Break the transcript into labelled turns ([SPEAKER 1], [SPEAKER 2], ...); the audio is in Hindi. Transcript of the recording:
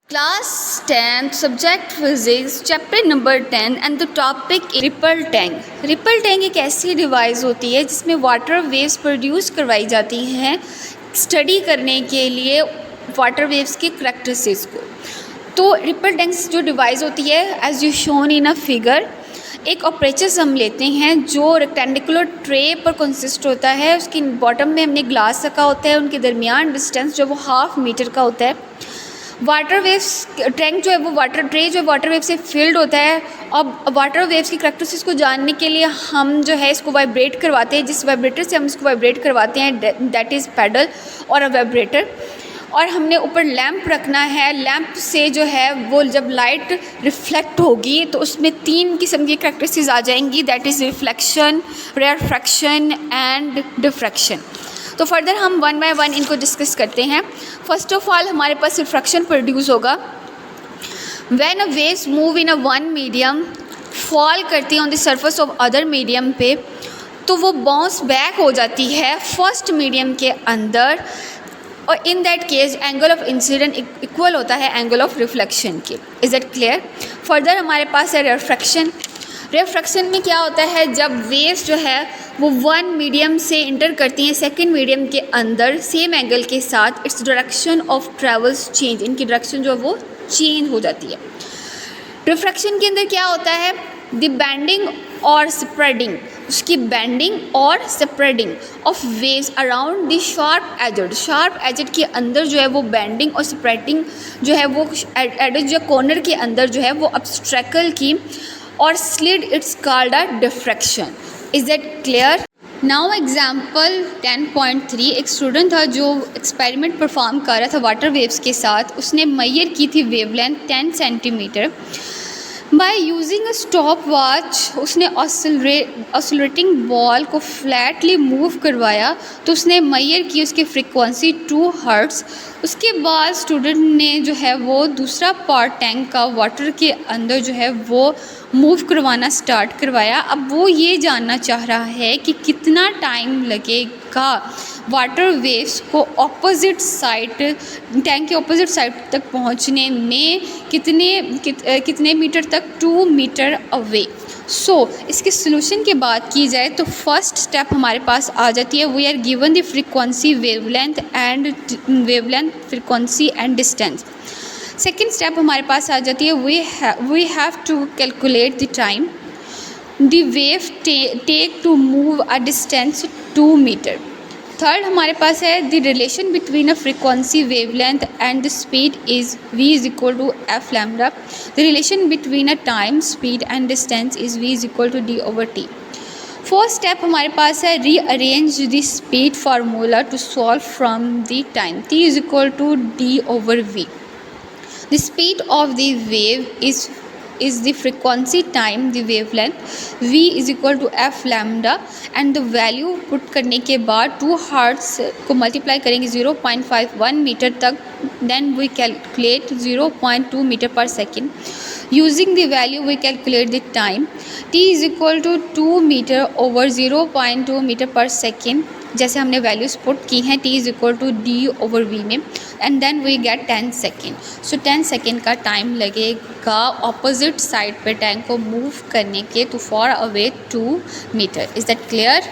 [SPEAKER 1] Class 10th, subject physics, chapter number 10 and the topic is ripple tank. Ripple tank एक ऐसी डिवाइस होती है जिसमें वाटर वेव्स प्रोड्यूस करवाई जाती हैं स्टडी करने के लिए वाटर वेव्स की करैक्टरिस्टिक्स को। तो रिपल टैंक जो डिवाइस होती है as you shown in a figure, एक ऑपरेचर्स हम लेते हैं जो रेक्टेंडिकुलर ट्रे पर कंसिस्ट होता है। उसकी बॉटम में हमने ग्लास रखा होता है, उनके दरमियान डिस्टेंस जो वो 1/2 मीटर का होता है। वाटर वेव्स टैंक जो है वो वाटर ट्रे जो है वाटर वेव से फिल्ड होता है। अब वाटर वेव्स की करैक्टरिस्टिक्स को जानने के लिए हम जो है इसको वाइब्रेट करवाते हैं, जिस वाइब्रेटर से हम इसको वाइब्रेट करवाते हैं दैट इज़ पैडल और अ वाइब्रेटर। और हमने ऊपर लैंप रखना है। लैंप से जो है वो जब लाइट रिफ्लेक्ट होगी तो उसमें 3 किस्म की करैक्टरिस्टिक्स आ जाएंगी, that is reflection, refraction and diffraction. तो फर्दर हम 1 बाय 1 इनको डिस्कस करते हैं। फर्स्ट ऑफ ऑल हमारे पास रिफ्रैक्शन प्रोड्यूस होगा when a waves move in a one medium, fall करती है on the surface of other medium पे, तो वो बाउंस बैक हो जाती है फर्स्ट मीडियम के अंदर, और in that case angle of incident equal होता है एंगल ऑफ रिफ्लेक्शन के। Is that clear? फर्दर हमारे पास है रिफ्रैक्शन। रिफ्रैक्शन में क्या होता है, जब वेव्स जो है वो वन मीडियम से इंटर करती हैं सेकंड मीडियम के अंदर सेम एंगल के साथ, its direction of travels change, इनकी डायरेक्शन जो है वो चेंज हो जाती है। रिफ्रैक्शन के अंदर क्या होता है, द बेंडिंग और स्प्रेडिंग, उसकी बेंडिंग और spreading of waves around the sharp edged के अंदर जो है वो बेंडिंग और स्प्रेडिंग जो है वो एजेड जो कॉर्नर के अंदर जो है वो ऑब्स्ट्रैकल की और slid, it's called a diffraction. Is that clear? Now example 10.3, एक स्टूडेंट था जो एक्सपेरिमेंट परफॉर्म कर रहा था वाटर वेव्स के साथ। उसने मेजर की थी wavelength 10 centimetre. By using a stop watch उसने ऑसिलेटिंग बॉल को फ्लैटली मूव करवाया, तो उसने मेजर की उसकी फ्रीक्वेंसी 2 हर्ट्ज़। उसके बाद स्टूडेंट ने जो है वो दूसरा पार्ट टैंक का वाटर के अंदर जो है वो मूव करवाना स्टार्ट करवाया। अब वो ये जानना चाह रहा है कि कितना टाइम लगेगा वाटर वेव्स को ऑपोजिट साइड टैंक के ऑपोजिट साइड तक पहुंचने में, कितने मीटर तक, 2 मीटर अवे। इसके सोल्यूशन की बात की जाए तो फर्स्ट स्टेप हमारे पास आ जाती है, we are given the frequency, wavelength frequency and distance. Second step हमारे पास आ जाती है, we have to calculate the time the wave take to move a distance 2 metre. Third हमारे पास है the relation between a frequency, wavelength and the speed is v is equal to f lambda. The relation between a time, speed and distance is v is equal to d over t। Fourth step हमारे पास है rearrange the speed formula to solve from the time, t is equal to d over v। The speed of the wave is the frequency time the wavelength, v is equal to f lambda, and the value put करने के बाद 2 हर्ट्ज़ को मल्टीप्लाई करेंगे 0.51 मीटर तक, then we calculate 0.2 मीटर पर second. Using the value we calculate the time, t is equal to 2 metre over 0.2 metre पर सेकेंड, जैसे हमने वैल्यूज़ पुट की हैं, t is equal to D over V में, and then we get 10 second. 10 second का टाइम लगेगा ऑपोजिट साइड पे टैंक को मूव करने के to far away 2 metre. Is that clear?